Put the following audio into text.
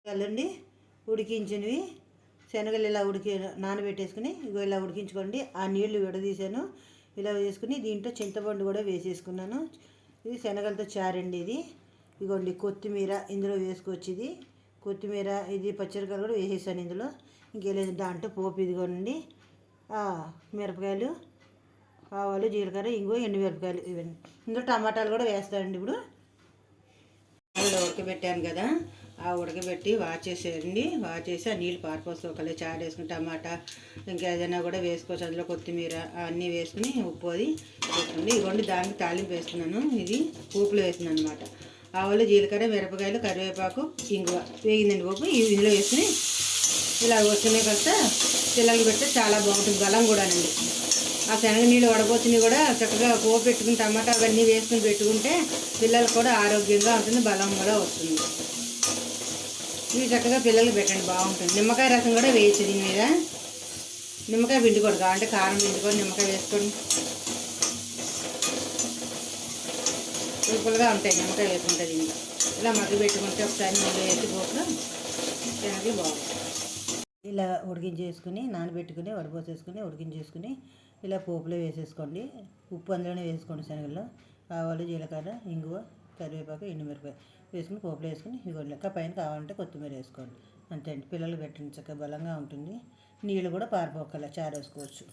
వెళ్ళండి ఉడికించినవి శనగలు ఇలా నానబెట్టేసుకుని ఇగో ఇలా ఉడికించుకోండి. ఆ నీళ్లు విడదీసాను. ఇలా వేసుకుని దీంట్లో చింతపండు కూడా వేసేసుకున్నాను. ఇది శనగలతో చారండి. ఇది ఇగోండి కొత్తిమీర ఇందులో వేసుకోవచ్చు. ఇది కొత్తిమీర, ఇది పచ్చిమిరపకాయలు కూడా వేసేసాను ఇందులో. ఇంకేలేదు దాంట్లో పోపు ఇదిగోనండి. మిరపకాయలు, ఆవాలు, జీలకర్ర, ఇంగువ, ఎండుమిరపకాయలు ఇవన్నీ. ఇందులో టమాటాలు కూడా వేస్తానండి. ఇప్పుడు ఉడకబెట్టాను కదా, ఆ ఉడకబెట్టి వాచేసేయండి. వాచేసి ఆ నీళ్ళు పారిపోసుకోవాలి. చారు వేసుకుని టమాటా ఇంకా ఏదైనా కూడా వేసుకోవచ్చు. అందులో కొత్తిమీర అన్నీ వేసుకుని ఉప్పు అది వేసుకోండి. ఇవ్వండి దానికి తాలింపు వేసుకున్నాను. ఇది పోపులో వేస్తున్నాను అనమాట. ఆవాలు, జీలకర్ర, మిరపకాయలు, కరివేపాకు, ఇంగువ వేగిందండి పోపు. ఇందులో వేసుకుని ఇలా వచ్చినాయి కదా పిల్లలకి పెడితే చాలా బాగుంటుంది. బలం కూడానండి. ఆ శనగ నీళ్ళు వడపోసినవి కూడా చక్కగా పోపు పెట్టుకుని టమాటా అవన్నీ వేసుకుని పెట్టుకుంటే పిల్లలకు కూడా ఆరోగ్యంగా ఉంటుంది, బలం కూడా వస్తుంది. ఇవి చక్కగా పిల్లలకి పెట్టండి, బాగుంటుంది. నిమ్మకాయ రసం కూడా వేయచ్చు దీని మీద. నిమ్మకాయ పిండుకోండి, కావాలంటే కారం పిండుకొని నిమ్మకాయ వేసుకోండి. పులుపులుగా ఉంటాయి నిమ్మకాయ వేసుకుంటే. దీంట్లో ఇలా మగ్గి పెట్టుకుంటే ఒకసారి నీళ్ళు వేసి పోపులో శనగలు బాగుంటుంది. ఇలా ఉడికించేసుకుని నానబెట్టుకుని వడపోసేసుకుని ఉడికించేసుకుని ఇలా పోపులో వేసేసుకోండి. ఉప్పు అందులోనే వేసుకోండి. శనగల్లో ఆవాలు, జీలకర్ర, ఇంగువ, కరివేపాకు, ఎండుమిరపకాయ వేసుకుని పోపులో వేసుకుని ఇవ్వండి. లెక్క పైన కావాలంటే కొత్తిమీర వేసుకోండి. అంతే అండి. పిల్లలు పెట్టండి, చక్కగా బలంగా ఉంటుంది. నీళ్ళు కూడా పారిపోకల చారు వేసుకోవచ్చు.